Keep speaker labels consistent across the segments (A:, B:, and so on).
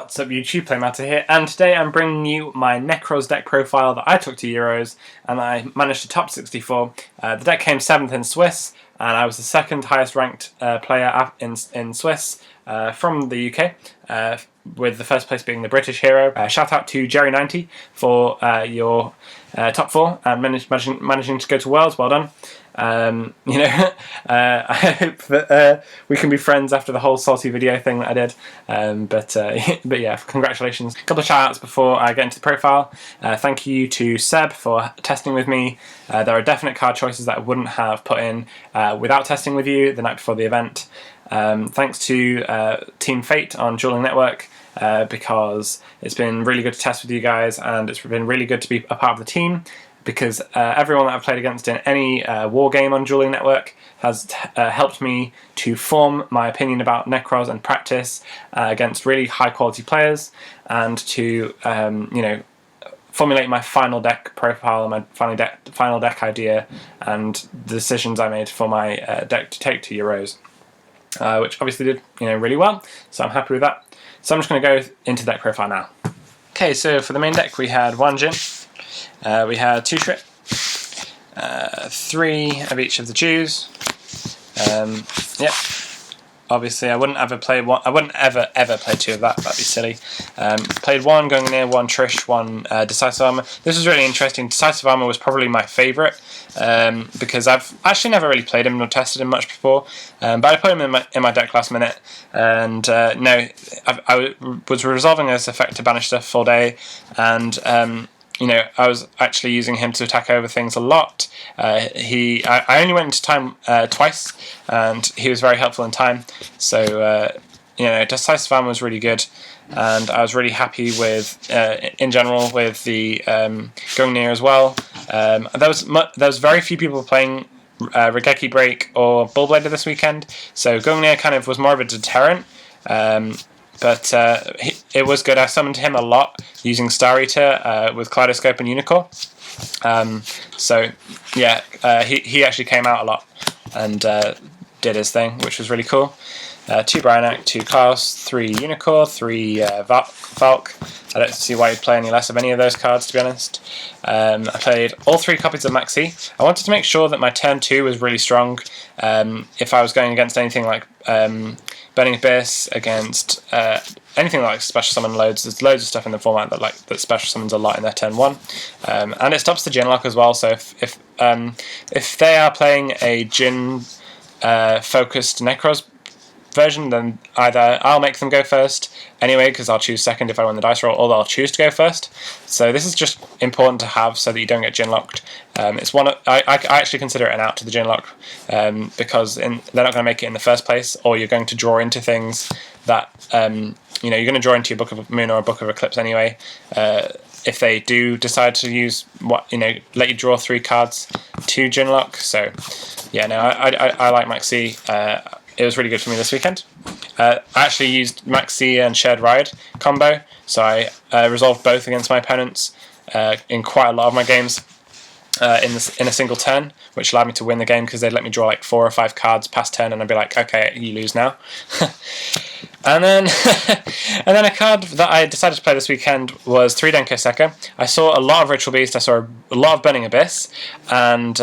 A: What's up YouTube, Playmatter here, and today I'm bringing you my Nekroz deck profile that I took to Euros, and I managed to top 64. The deck came 7th in Swiss, and I was the second highest ranked player in Swiss from the UK, with the first place being the British hero. Shout out to Jerry90 for your top 4 and managing to go to Worlds. Well done. I hope that we can be friends after the whole salty video thing that I did. But yeah, congratulations. A couple of shout outs before I get into the profile. Thank you to Seb for testing with me. There are definite card choices that I wouldn't have put in without testing with you the night before the event. Thanks to Team Fate on Dueling Network, because it's been really good to test with you guys, and it's been really good to be a part of the team, because everyone that I've played against in any war game on Dueling Network has helped me to form my opinion about Nekroz and practice against really high quality players, and to formulate my final deck profile, my final deck idea, and the decisions I made for my deck to take to Euros, which obviously did really well. So I'm happy with that. So I'm just going to go into deck profile now. Okay, so for the main deck we had 1 Jin. We had 2 Trip, 3 of each of the Jews. Yep. Obviously, I wouldn't ever play one. I wouldn't ever play 2 of that. That'd be silly. Played 1 Going Near, 1 Trish, 1 Decisive Armor. This was really interesting. Decisive Armor was probably my favourite, because I've actually never really played him nor tested him much before. But I put him in my deck last minute, and no, I was resolving this effect to banish stuff all day, and I was actually using him to attack over things a lot. I only went into time twice, and he was very helpful in time. So, Decisive Armor was really good, and I was really happy with, in general, with the Going Near as well. There was very few people playing Regeki Break or Bullblader this weekend, so Going Near kind of was more of a deterrent. But it was good. I summoned him a lot using Star Eater with Kaleidoscope and Unicorn. So yeah, he actually came out a lot and did his thing, which was really cool. 2 Bryonac, 2 Chaos, 3 Unicorn, 3 Valk. I don't see why you'd play any less of any of those cards, to be honest. I played all 3 copies of Maxi. I wanted to make sure that my turn 2 was really strong. If I was going against anything like Burning Abyss, against anything like Special Summon loads, there's loads of stuff in the format that Special Summons a lot in their turn 1. And it stops the Jin lock as well, so if they are playing a Jin focused Nekroz version, then either I'll make them go first anyway, because I'll choose second if I win the dice roll, or they'll choose to go first. So this is just important to have so that you don't get Jin locked. It's I actually consider it an out to the Jin lock, because they're not going to make it in the first place, or you're going to draw into things that you're going to draw into your Book of Moon or a Book of Eclipse anyway. If they do decide to use let you draw 3 cards to Jin lock. So yeah, no, I like Maxi. It was really good for me this weekend. I actually used Maxi and Shared Ride combo, so I resolved both against my opponents in quite a lot of my games in a single turn, which allowed me to win the game because they'd let me draw like 4 or 5 cards past turn, and I'd be like, okay, you lose now. And then a card that I decided to play this weekend was 3 Denko Sekka. I saw a lot of Ritual Beast, I saw a lot of Burning Abyss, and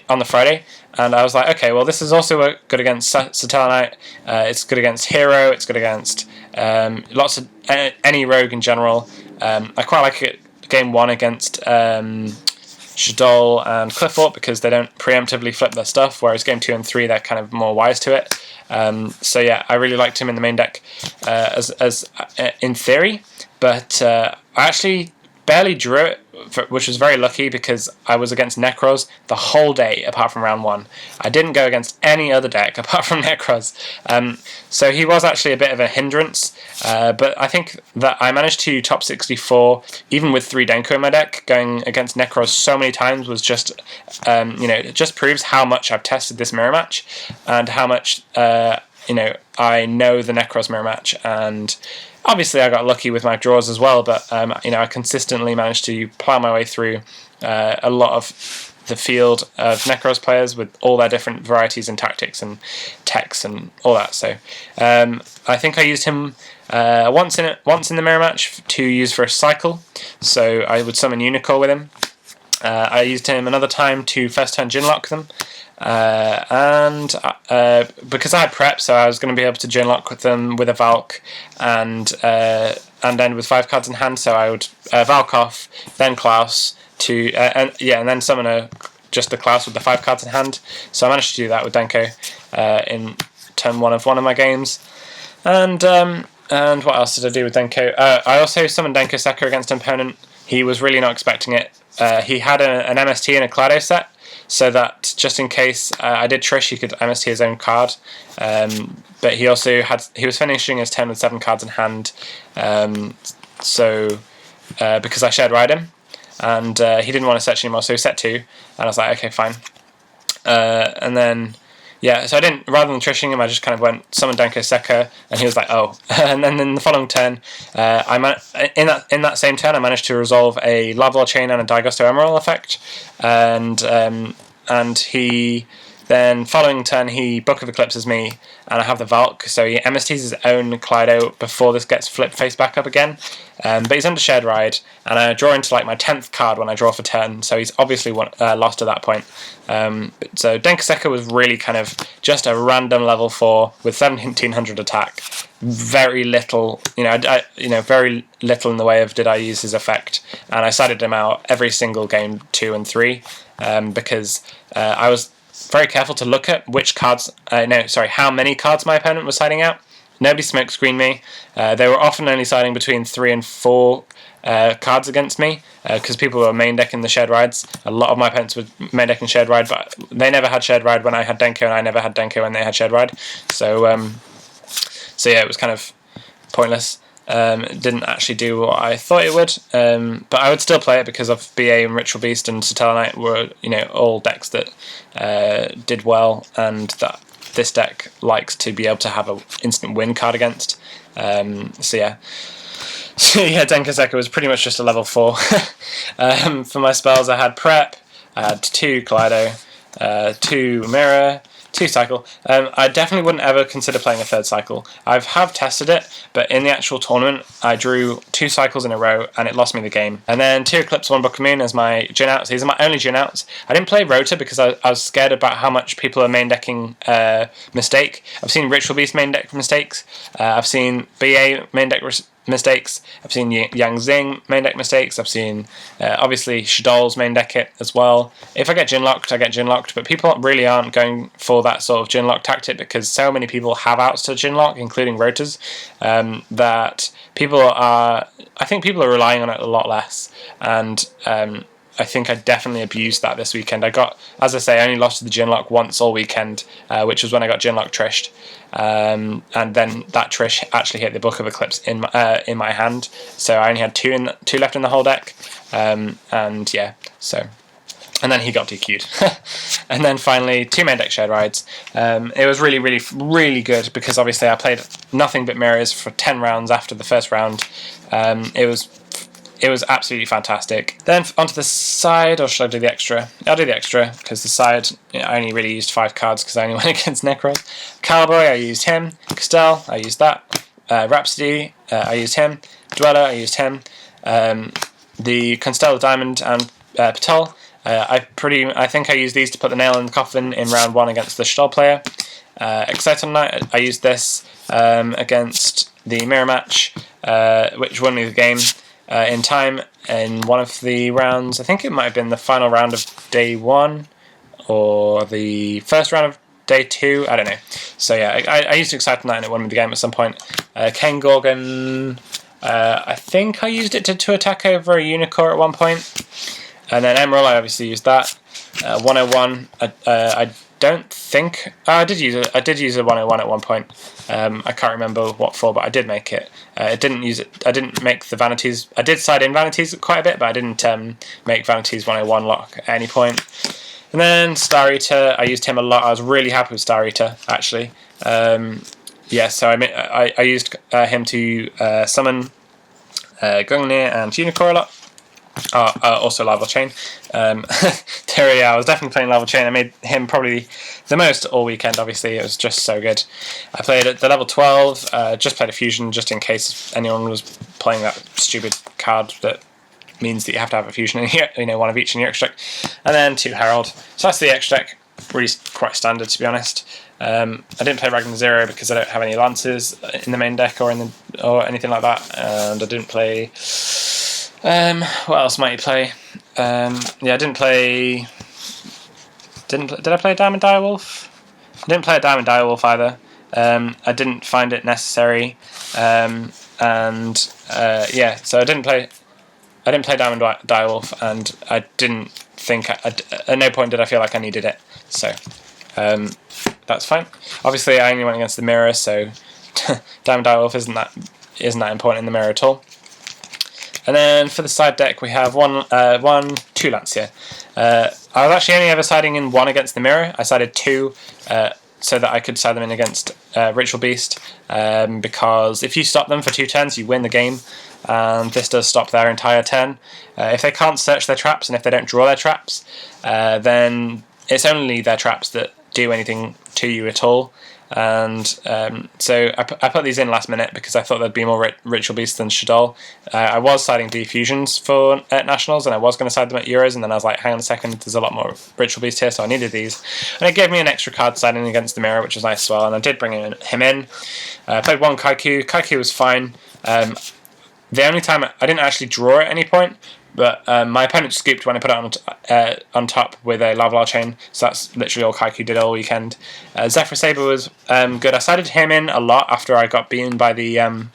A: on the Friday, and I was like, okay, well this is also good against Satellarknight, it's good against Hero, it's good against lots of any rogue in general. I quite like it game 1 against Shadol and Cliffort, because they don't preemptively flip their stuff, whereas game 2 and 3 they're kind of more wise to it. So yeah, I really liked him in the main deck as in theory, but I actually barely drew it, which was very lucky because I was against Nekroz the whole day apart from round 1. I didn't go against any other deck apart from Nekroz. So he was actually a bit of a hindrance, but I think that I managed to top 64 even with 3 Denko in my deck. Going against Nekroz so many times was just, it just proves how much I've tested this mirror match, and how much, I know the Nekroz mirror match. And obviously I got lucky with my draws as well, but I consistently managed to plough my way through a lot of the field of Nekroz players with all their different varieties and tactics and techs and all that. So I think I used him once in the mirror match to use for a cycle, so I would summon Unicorn with him. I used him another time to first turn Ginlock them, and because I had prep, so I was going to be able to Ginlock with them with a Valk and end with 5 cards in hand. So I would Valk off, then Klaus and then summon just the Klaus with the 5 cards in hand. So I managed to do that with Denko in turn one of my games, and what else did I do with Denko? I also summoned Denko Sekka against an opponent. He was really not expecting it. He had an MST and a Clado set, so that just in case I did Trish, he could MST his own card. But he also he was finishing his turn with 7 cards in hand. Because I shared ride him, and he didn't want to set anymore, so he set 2, and I was like, okay, fine. And then so I didn't, rather than trishing him, I just kind of went summon Denko Sekka, and he was like, oh. And then in the following turn, in that same turn, I managed to resolve a Lava Chain and a Daigosto Emerald effect, and he then following turn he Book of Eclipses me, and I have the Valk, so he MSTs his own Kaleido before this gets flipped face back up again. But he's under shared ride, and I draw into like my 10th card when I draw for turn, so he's obviously lost at that point. So Denko Sekka was really kind of just a random level 4 with 1700 attack. Very little, very little in the way of did I use his effect, and I sided him out every single game 2 and 3 because I was very careful to look at how many cards my opponent was siding out. Nobody smoke screened me. They were often only siding between 3 and 4 cards against me because people were main decking the shared rides. A lot of my opponents were main decking shared ride, but they never had shared ride when I had Denko, and I never had Denko when they had shared ride. So it was kind of pointless. It didn't actually do what I thought it would, but I would still play it because of BA and Ritual Beast and Satella Knight were all decks that did well, and that this deck likes to be able to have an instant win card against. Denko Sekka was pretty much just a level 4. For my spells, I had Prep, I had 2 Kaleido, 2 Mirror, 2 Cycle. I definitely wouldn't ever consider playing a 3rd Cycle. I have tested it, but in the actual tournament, I drew 2 Cycles in a row, and it lost me the game. And then 2 Eclipse, 1 Book of Moon as my Jin outs. These are my only Jin outs. I didn't play Rota because I was scared about how much people are main decking Mistake. I've seen Ritual Beast main deck mistakes. I've seen BA main deck mistakes. I've seen Yang Zing main deck mistakes. I've seen obviously Shadol's main deck it as well. If I get Ginlocked, I get Ginlocked, but people really aren't going for that sort of Ginlock tactic because so many people have outs to Ginlock, including Rotas, that I think people are relying on it a lot less, and I think I definitely abused that this weekend. I got, as I say, I only lost to the Ginlock once all weekend, which was when I got Ginlock Trished. And then that Trish actually hit the Book of Eclipse in my hand, so I only had 2 left in the whole deck, and then he got DQ'd. And then finally 2 main deck shared rides. It was really, really, really good because obviously I played nothing but mirrors for 10 rounds after the first round. It was absolutely fantastic. Then onto the side, or should I do the extra? I'll do the extra, because the side, I only really used 5 cards because I only went against Nekroz. Cowboy, I used him. Castell, I used that. Rhapsody, I used him. Dweller, I used him. The Constellar Diamond and Patol, I think I used these to put the nail in the coffin in round 1 against the Stoll player. Exciton Knight, I used this against the mirror match, which won me the game. In time in one of the rounds. I think it might have been the final round of day 1 or the first round of day 2. I don't know. So yeah, I used to Excite Knight and it won me the game at some point. Kane Gorgon, I think I used it to attack over a Unicorn at one point. And then Emerald, I obviously used that. 101, I don't think... I did use a 101 at one point. I can't remember what for, but I did make it. I didn't make the Vanities. I did side in Vanities quite a bit, but I didn't make Vanities 101 lock at any point. And then Star Eater, I used him a lot. I was really happy with Star Eater, actually. So I used him to summon Gungnir and Unicorn a lot. Also Lava Chain. Terry, I was definitely playing Lava Chain. I made him probably the most all weekend, obviously. It was just so good. I played at the level 12, just played a fusion just in case anyone was playing that stupid card that means that you have to have a fusion in here, one of each in your extra deck. And then 2 Herald. So that's the extra deck. Really quite standard, to be honest. I didn't play Ragnar Zero because I don't have any lances in the main deck or anything like that, and I didn't play. What else might you play? Yeah, I didn't play. Did I play Diamond Direwolf? I didn't play a Diamond Direwolf either. I didn't find it necessary, yeah, so I didn't play Diamond Direwolf, and I didn't think at no point did I feel like I needed it. So that's fine. Obviously, I only went against the mirror, so Diamond Direwolf isn't that important in the mirror at all. And then for the side deck, we have 2 Lance here. I was actually only ever siding in 1 against the mirror. I sided 2 so that I could side them in against Ritual Beast, because if you stop them for 2 turns, you win the game, and this does stop their entire turn. If they can't search their traps, and if they don't draw their traps, then it's only their traps that do anything to you at all. And so I put these in last minute because I thought there'd be more Ritual Beasts than Shaddoll. I was siding D-Fusions at Nationals, and I was going to side them at Euros, and then I was like, hang on a second, there's a lot more Ritual Beasts here, so I needed these. And it gave me an extra card siding against the mirror, which was nice as well, and I did bring him in. I played 1 Kaiku. Kaiku was fine. The only time I didn't actually draw at any point, but my opponent scooped when I put it on top with a Lava Chain, so that's literally all Kaiku did all weekend. Zephyr Saber was good. I sided him in a lot after I got beaten by the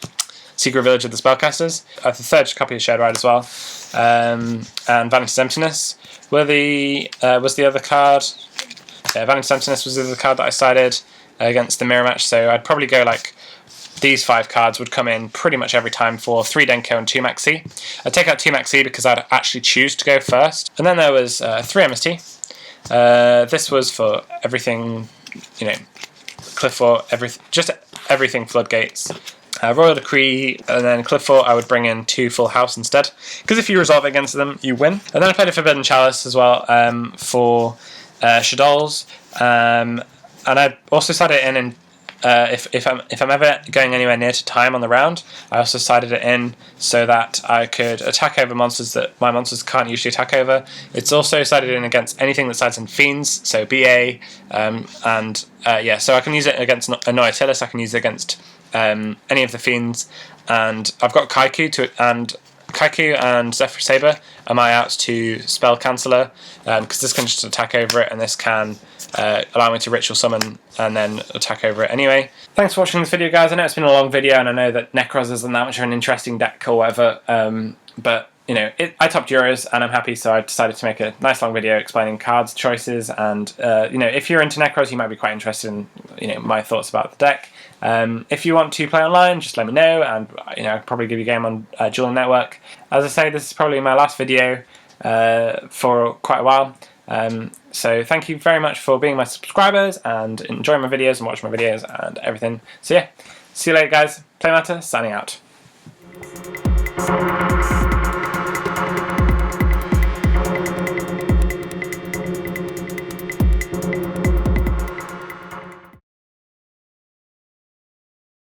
A: Secret Village of the Spellcasters. I have the 3rd copy of Shared Ride as well. And Vanity's Emptiness was the other card. Yeah, Vanity's Emptiness was the other card that I sided against the mirror match, so I'd probably go like these 5 cards would come in pretty much every time for 3 Denko and 2 Maxi. I'd take out 2 Maxi because I'd actually choose to go first. And then there was 3 MST. This was for everything, Cliff Fort, just everything Floodgates. Royal Decree, and then Cliff Fort I would bring in 2 Full House instead, because if you resolve against them, you win. And then I played a Forbidden Chalice as well for Shaddolls, and I also sided it in if I'm ever going anywhere near to time on the round, I also sided it in so that I could attack over monsters that my monsters can't usually attack over. It's also sided in against anything that sides in Fiends, so BA, yeah, so I can use it against a Noatilis, I can use it against any of the Fiends, and I've got Kaiku and Zephyr Saber are my outs to Spell Canceller, because this can just attack over it, and this can allow me to Ritual Summon and then attack over it anyway. Thanks for watching this video, guys. I know it's been a long video, and I know that Nekroz isn't that much of an interesting deck or whatever, but I topped Euros, and I'm happy, so I decided to make a nice long video explaining cards, choices, and if you're into Nekroz, you might be quite interested in my thoughts about the deck. If you want to play online, just let me know, and I'll probably give you a game on Dueling Network. As I say, this is probably my last video for quite a while. So thank you very much for being my subscribers and enjoying my videos and watching my videos and everything. So yeah, see you later, guys. Play Matter, signing out.